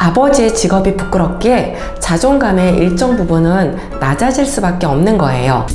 아버지의 직업이 부끄럽기에 자존감의 일정 부분은 낮아질 수밖에 없는 거예요.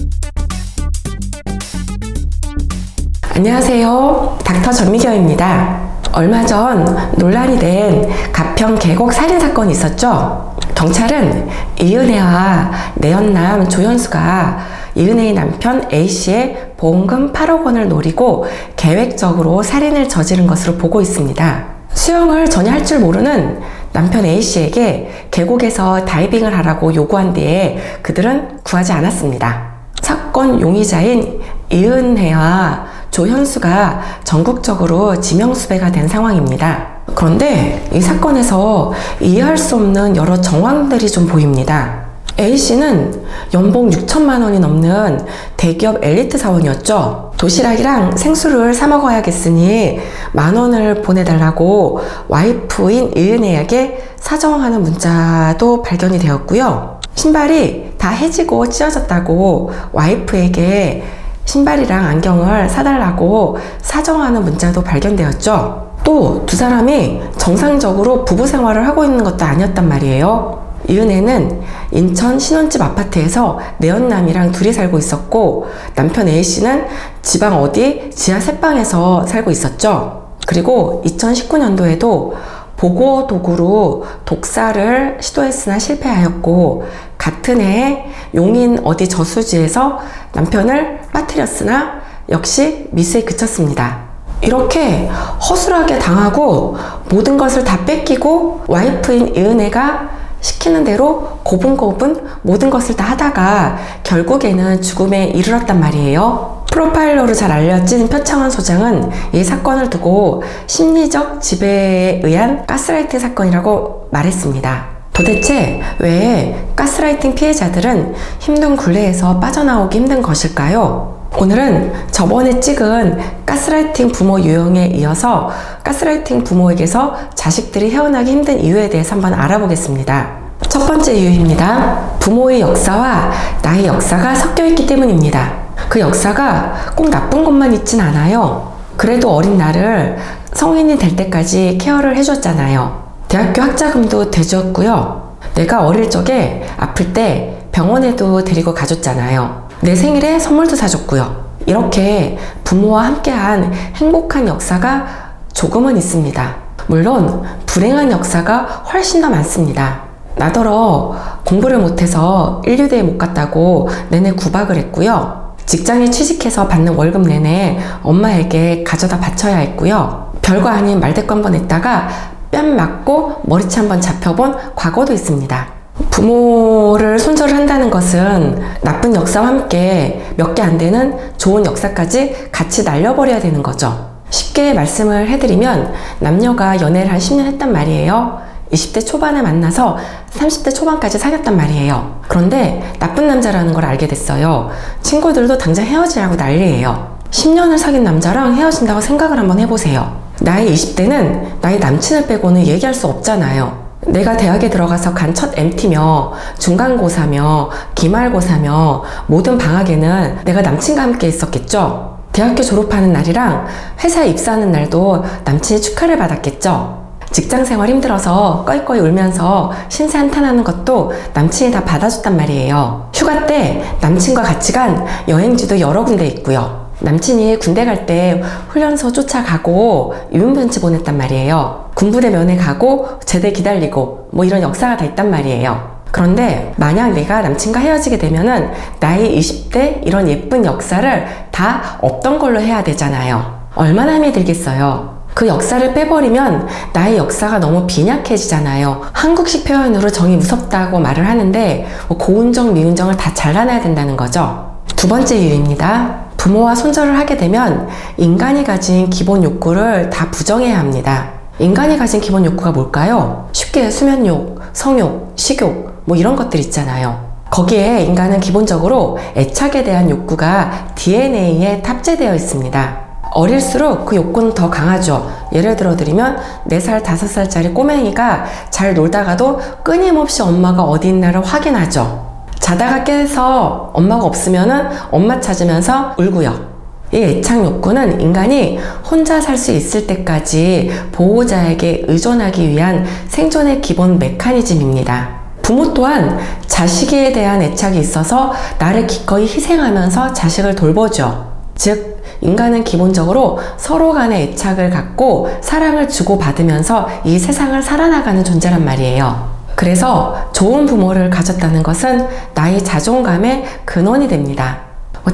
안녕하세요. 닥터 전미경입니다. 얼마 전 논란이 된 가평 계곡 살인사건이 있었죠. 경찰은 이은혜와 내연남 조현수가 이은혜의 남편 A씨의 보험금 8억 원을 노리고 계획적으로 살인을 저지른 것으로 보고 있습니다. 수영을 전혀 할 줄 모르는 남편 A씨에게 계곡에서 다이빙을 하라고 요구한 뒤에 그들은 구하지 않았습니다. 사건 용의자인 이은혜와 조현수가 전국적으로 지명수배가 된 상황입니다. 그런데 이 사건에서 이해할 수 없는 여러 정황들이 좀 보입니다. A씨는 연봉 6천만 원이 넘는 대기업 엘리트 사원이었죠. 도시락이랑 생수를 사 먹어야겠으니 10,000원을 보내달라고 와이프인 이은혜에게 사정하는 문자도 발견이 되었고요. 신발이 다 해지고 찢어졌다고 와이프에게 신발이랑 안경을 사달라고 사정하는 문자도 발견되었죠. 또 두 사람이 정상적으로 부부 생활을 하고 있는 것도 아니었단 말이에요. 이은혜는 인천 신혼집 아파트에서 내연남이랑 둘이 살고 있었고, 남편 A씨는 지방 어디 지하 새방에서 살고 있었죠. 그리고 2019년도에도 보고 도구로 독사를 시도했으나 실패하였고, 같은 해에 용인 어디 저수지에서 남편을 빠뜨렸으나 역시 미수에 그쳤습니다. 이렇게 허술하게 당하고 모든 것을 다 뺏기고 와이프인 이은혜가 시키는 대로 고분고분 모든 것을 다 하다가 결국에는 죽음에 이르렀단 말이에요. 프로파일러로 잘 알려진 표창원 소장은 이 사건을 두고 심리적 지배에 의한 가스라이팅 사건이라고 말했습니다. 도대체 왜 가스라이팅 피해자들은 힘든 굴레에서 빠져나오기 힘든 것일까요? 오늘은 저번에 찍은 가스라이팅 부모 유형에 이어서 가스라이팅 부모에게서 자식들이 헤어나기 힘든 이유에 대해서 한번 알아보겠습니다. 첫 번째 이유입니다. 부모의 역사와 나의 역사가 섞여있기 때문입니다. 그 역사가 꼭 나쁜 것만 있진 않아요. 그래도 어린 나를 성인이 될 때까지 케어를 해줬잖아요. 대학교 학자금도 대주었고요. 내가 어릴 적에 아플 때 병원에도 데리고 가줬잖아요. 내 생일에 선물도 사줬고요. 이렇게 부모와 함께한 행복한 역사가 조금은 있습니다. 물론 불행한 역사가 훨씬 더 많습니다. 나더러 공부를 못해서 인류대에 못 갔다고 내내 구박을 했고요. 직장에 취직해서 받는 월급 내내 엄마에게 가져다 바쳐야 했고요. 별거 아닌 말대꾸 한번 했다가 뺨 맞고 머리채 한번 잡혀본 과거도 있습니다. 부모를 손절을 한다는 것은 나쁜 역사와 함께 몇 개 안 되는 좋은 역사까지 같이 날려버려야 되는 거죠. 쉽게 말씀을 해드리면 남녀가 연애를 한 10년 했단 말이에요. 20대 초반에 만나서 30대 초반까지 사귀었단 말이에요. 그런데 나쁜 남자라는 걸 알게 됐어요. 친구들도 당장 헤어지라고 난리예요. 10년을 사귄 남자랑 헤어진다고 생각을 한번 해보세요. 나의 20대는 나의 남친을 빼고는 얘기할 수 없잖아요. 내가 대학에 들어가서 간 첫 MT며 중간고사며 기말고사며 모든 방학에는 내가 남친과 함께 있었겠죠. 대학교 졸업하는 날이랑 회사에 입사하는 날도 남친이 축하를 받았겠죠. 직장생활 힘들어서 꺼이꺼이 울면서 신세 한탄하는 것도 남친이 다 받아줬단 말이에요. 휴가 때 남친과 같이 간 여행지도 여러 군데 있고요. 남친이 군대 갈 때 훈련소 쫓아가고 유흥변치 보냈단 말이에요. 군부대 면회 가고 제대 기다리고 뭐 이런 역사가 다 있단 말이에요. 그런데 만약 내가 남친과 헤어지게 되면은 나의 20대 이런 예쁜 역사를 다 없던 걸로 해야 되잖아요. 얼마나 힘이 들겠어요. 그 역사를 빼버리면 나의 역사가 너무 빈약해지잖아요. 한국식 표현으로 정이 무섭다고 말을 하는데 고운정 미운정을 다 잘라내야 된다는 거죠. 두 번째 이유입니다. 부모와 손절을 하게 되면 인간이 가진 기본 욕구를 다 부정해야 합니다. 인간이 가진 기본 욕구가 뭘까요? 쉽게 수면욕, 성욕, 식욕 뭐 이런 것들 있잖아요. 거기에 인간은 기본적으로 애착에 대한 욕구가 DNA에 탑재되어 있습니다. 어릴수록 그 욕구는 더 강하죠. 예를 들어 드리면 4살, 5살짜리 꼬맹이가 잘 놀다가도 끊임없이 엄마가 어디 있나를 확인하죠. 자다가 깨서 엄마가 없으면은 엄마 찾으면서 울고요. 이 애착 욕구는 인간이 혼자 살 수 있을 때까지 보호자에게 의존하기 위한 생존의 기본 메커니즘입니다. 부모 또한 자식에 대한 애착이 있어서 나를 기꺼이 희생하면서 자식을 돌보죠. 즉, 인간은 기본적으로 서로 간의 애착을 갖고 사랑을 주고받으면서 이 세상을 살아나가는 존재란 말이에요. 그래서 좋은 부모를 가졌다는 것은 나의 자존감의 근원이 됩니다.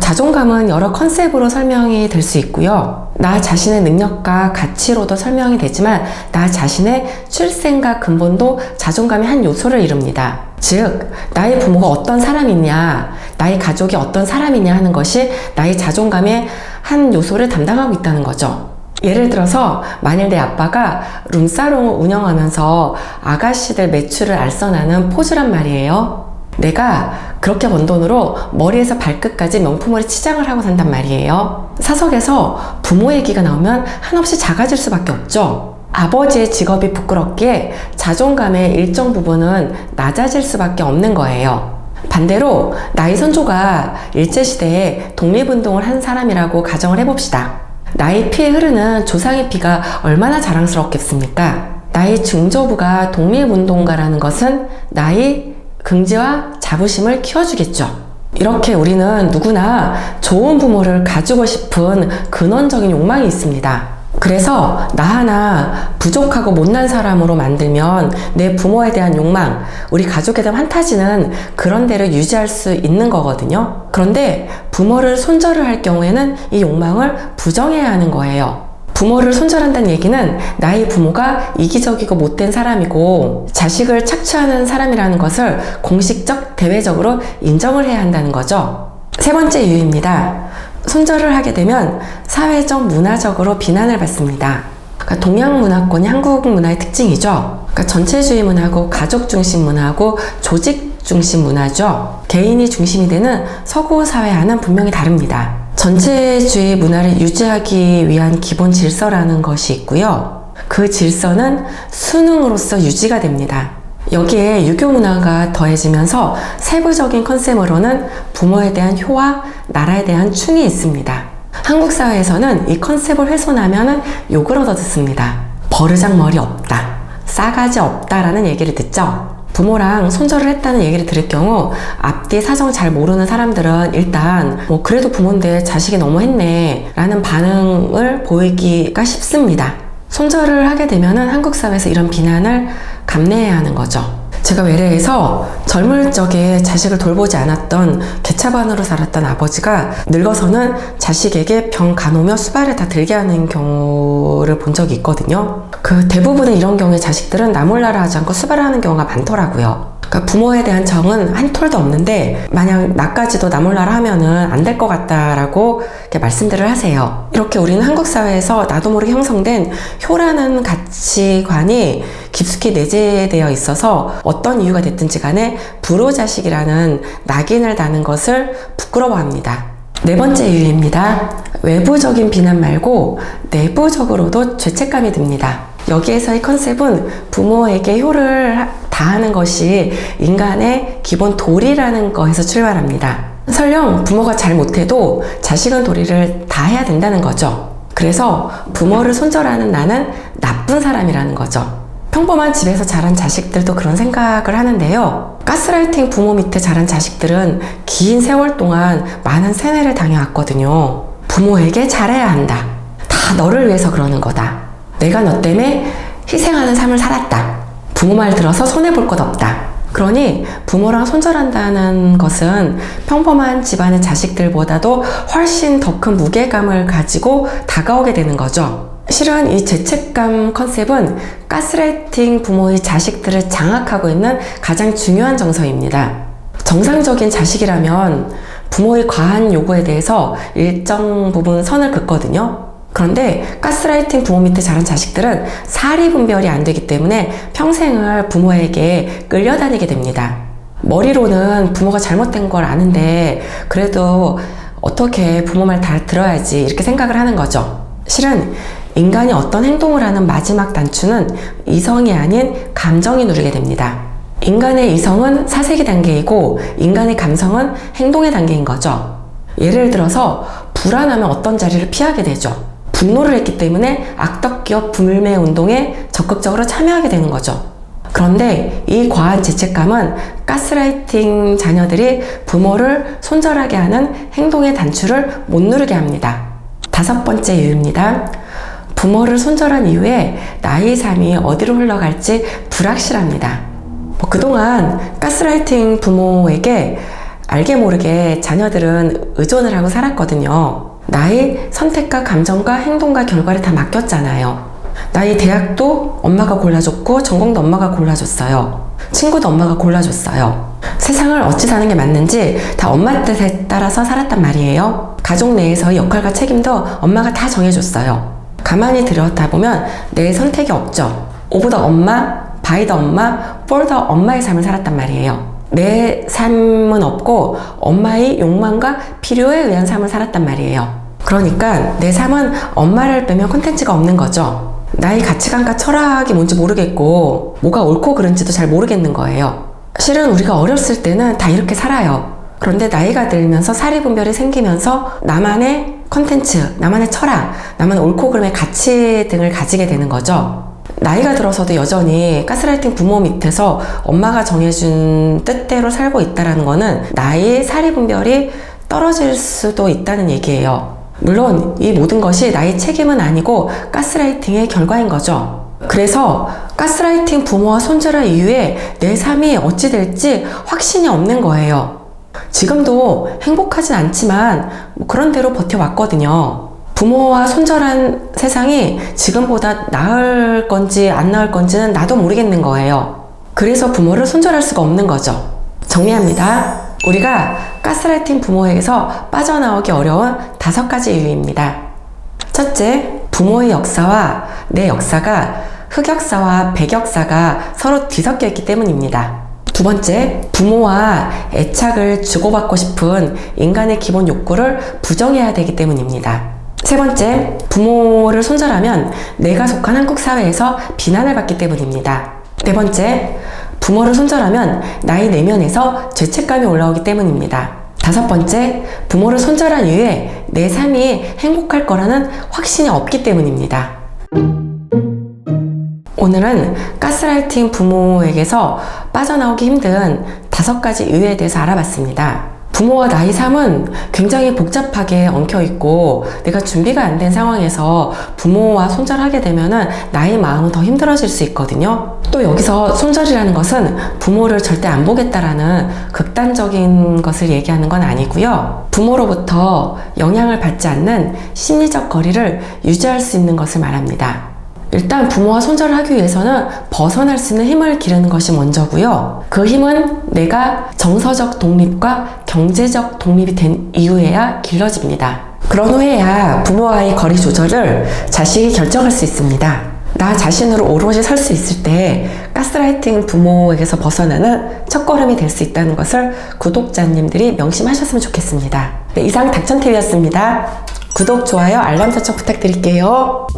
자존감은 여러 컨셉으로 설명이 될 수 있고요. 나 자신의 능력과 가치로도 설명이 되지만 나 자신의 출생과 근본도 자존감의 한 요소를 이룹니다. 즉, 나의 부모가 어떤 사람이냐, 나의 가족이 어떤 사람이냐 하는 것이 나의 자존감의 한 요소를 담당하고 있다는 거죠. 예를 들어서 만일 내 아빠가 룸사롱을 운영하면서 아가씨들 매출을 알선하는 포주란 말이에요. 내가 그렇게 번 돈으로 머리에서 발끝까지 명품으로 치장을 하고 산단 말이에요. 사석에서 부모 얘기가 나오면 한없이 작아질 수밖에 없죠. 아버지의 직업이 부끄럽기에 자존감의 일정 부분은 낮아질 수밖에 없는 거예요. 반대로 나의 선조가 일제시대에 독립운동을 한 사람이라고 가정을 해봅시다. 나의 피에 흐르는 조상의 피가 얼마나 자랑스럽겠습니까? 나의 증조부가 독립운동가라는 것은 나의 긍지와 자부심을 키워주겠죠. 이렇게 우리는 누구나 좋은 부모를 가지고 싶은 근원적인 욕망이 있습니다. 그래서 나 하나 부족하고 못난 사람으로 만들면 내 부모에 대한 욕망, 우리 가족에 대한 환타지는 그런 데를 유지할 수 있는 거거든요. 그런데 부모를 손절을 할 경우에는 이 욕망을 부정해야 하는 거예요. 부모를 손절한다는 얘기는 나의 부모가 이기적이고 못된 사람이고 자식을 착취하는 사람이라는 것을 공식적, 대외적으로 인정을 해야 한다는 거죠. 세 번째 이유입니다. 손절을 하게 되면 사회적, 문화적으로 비난을 받습니다. 그러니까 동양 문화권이 한국 문화의 특징이죠. 그러니까 전체주의 문화고 가족 중심 문화고 조직 중심 문화죠. 개인이 중심이 되는 서구 사회와는 분명히 다릅니다. 전체주의 문화를 유지하기 위한 기본 질서라는 것이 있고요. 그 질서는 수능으로서 유지가 됩니다. 여기에 유교 문화가 더해지면서 세부적인 컨셉으로는 부모에 대한 효와 나라에 대한 충이 있습니다. 한국 사회에서는 이 컨셉을 훼손하면 욕을 얻어 듣습니다. 버르장머리 없다, 싸가지 없다라는 얘기를 듣죠. 부모랑 손절을 했다는 얘기를 들을 경우 앞뒤 사정 잘 모르는 사람들은 일단 그래도 부모인데 자식이 너무했네 라는 반응을 보이기가 쉽습니다. 손절을 하게 되면은 한국 사회에서 이런 비난을 감내해야 하는 거죠. 제가 외래에서 젊을 적에 자식을 돌보지 않았던 개차반으로 살았던 아버지가 늙어서는 자식에게 병 간호며 수발을 다 들게 하는 경우를 본 적이 있거든요. 그 대부분의 이런 경우에 자식들은 나 몰라라 하지 않고 수발을 하는 경우가 많더라고요. 그러니까 부모에 대한 정은 한 톨도 없는데 만약 나까지도 나 몰라라 하면은 안 될 것 같다라고 이렇게 말씀들을 하세요. 이렇게 우리는 한국 사회에서 나도 모르게 형성된 효라는 가치관이 깊숙이 내재되어 있어서 어떤 이유가 됐든지 간에 불효자식이라는 낙인을 다는 것을 부끄러워합니다. 네 번째 이유입니다. 외부적인 비난 말고 내부적으로도 죄책감이 듭니다. 여기에서의 컨셉은 부모에게 효를 다하는 것이 인간의 기본 도리라는 거에서 출발합니다. 설령 부모가 잘 못해도 자식은 도리를 다 해야 된다는 거죠. 그래서 부모를 손절하는 나는 나쁜 사람이라는 거죠. 평범한 집에서 자란 자식들도 그런 생각을 하는데요. 가스라이팅 부모 밑에 자란 자식들은 긴 세월 동안 많은 세뇌를 당해왔거든요. 부모에게 잘해야 한다. 다 너를 위해서 그러는 거다. 내가 너 때문에 희생하는 삶을 살았다. 부모 말 들어서 손해볼 것 없다. 그러니 부모랑 손절한다는 것은 평범한 집안의 자식들보다도 훨씬 더 큰 무게감을 가지고 다가오게 되는 거죠. 실은 이 죄책감 컨셉은 가스라이팅 부모의 자식들을 장악하고 있는 가장 중요한 정서입니다. 정상적인 자식이라면 부모의 과한 요구에 대해서 일정 부분 선을 긋거든요. 그런데 가스라이팅 부모 밑에 자란 자식들은 사리분별이 안 되기 때문에 평생을 부모에게 끌려다니게 됩니다. 머리로는 부모가 잘못된 걸 아는데 그래도 어떻게 부모 말 다 들어야지 이렇게 생각을 하는 거죠. 실은 인간이 어떤 행동을 하는 마지막 단추는 이성이 아닌 감정이 누르게 됩니다. 인간의 이성은 사색의 단계이고 인간의 감성은 행동의 단계인 거죠. 예를 들어서 불안하면 어떤 자리를 피하게 되죠. 분노를 했기 때문에 악덕기업 불매 운동에 적극적으로 참여하게 되는 거죠. 그런데 이 과한 죄책감은 가스라이팅 자녀들이 부모를 손절하게 하는 행동의 단추를 못 누르게 합니다. 5번째 이유입니다. 부모를 손절한 이후에 나의 삶이 어디로 흘러갈지 불확실합니다. 그동안 가스라이팅 부모에게 알게 모르게 자녀들은 의존을 하고 살았거든요. 나의 선택과 감정과 행동과 결과를 다 맡겼잖아요. 나의 대학도 엄마가 골라줬고 전공도 엄마가 골라줬어요. 친구도 엄마가 골라줬어요. 세상을 어찌 사는 게 맞는지 다 엄마 뜻에 따라서 살았단 말이에요. 가족 내에서의 역할과 책임도 엄마가 다 정해줬어요. 가만히 들여다보면 내 선택이 없죠. 오브 더 엄마, 바이 더 엄마, 폴 더 엄마의 삶을 살았단 말이에요. 내 삶은 없고 엄마의 욕망과 필요에 의한 삶을 살았단 말이에요. 그러니까 내 삶은 엄마를 빼면 콘텐츠가 없는 거죠. 나의 가치관과 철학이 뭔지 모르겠고 뭐가 옳고 그른지도 잘 모르겠는 거예요. 실은 우리가 어렸을 때는 다 이렇게 살아요. 그런데 나이가 들면서 사리분별이 생기면서 나만의 콘텐츠, 나만의 철학, 나만의 옳고 그름의 가치 등을 가지게 되는 거죠. 나이가 들어서도 여전히 가스라이팅 부모 밑에서 엄마가 정해준 뜻대로 살고 있다는 거는 나의 사리분별이 떨어질 수도 있다는 얘기예요. 물론 이 모든 것이 나의 책임은 아니고 가스라이팅의 결과인 거죠. 그래서 가스라이팅 부모와 손절한 이후에 내 삶이 어찌 될지 확신이 없는 거예요. 지금도 행복하진 않지만 그런 대로 버텨왔거든요. 부모와 손절한 세상이 지금보다 나을 건지 안 나을 건지는 나도 모르겠는 거예요. 그래서 부모를 손절할 수가 없는 거죠. 정리합니다. 우리가 가스라이팅 부모에게서 빠져나오기 어려운 5가지 이유입니다. 첫째, 부모의 역사와 내 역사가 흑역사와 백역사가 서로 뒤섞여 있기 때문입니다. 두 번째, 부모와 애착을 주고받고 싶은 인간의 기본 욕구를 부정해야 되기 때문입니다. 세 번째, 부모를 손절하면 내가 속한 한국 사회에서 비난을 받기 때문입니다. 네 번째, 부모를 손절하면 나의 내면에서 죄책감이 올라오기 때문입니다. 5번째, 부모를 손절한 이후에 내 삶이 행복할 거라는 확신이 없기 때문입니다. 오늘은 가스라이팅 부모에게서 빠져나오기 힘든 5가지 이유에 대해서 알아봤습니다. 부모와 나의 삶은 굉장히 복잡하게 엉켜있고 내가 준비가 안 된 상황에서 부모와 손절하게 되면은 나의 마음은 더 힘들어질 수 있거든요. 또 여기서 손절이라는 것은 부모를 절대 안 보겠다라는 극단적인 것을 얘기하는 건 아니고요. 부모로부터 영향을 받지 않는 심리적 거리를 유지할 수 있는 것을 말합니다. 일단 부모와 손절을 하기 위해서는 벗어날 수 있는 힘을 기르는 것이 먼저고요. 그 힘은 내가 정서적 독립과 경제적 독립이 된 이후에야 길러집니다. 그런 후에야 부모와의 거리 조절을 자식이 결정할 수 있습니다. 나 자신으로 오롯이 설 수 있을 때 가스라이팅 부모에게서 벗어나는 첫걸음이 될 수 있다는 것을 구독자님들이 명심하셨으면 좋겠습니다. 네, 이상 닥천TV였습니다. 구독, 좋아요, 알람 설정 부탁드릴게요.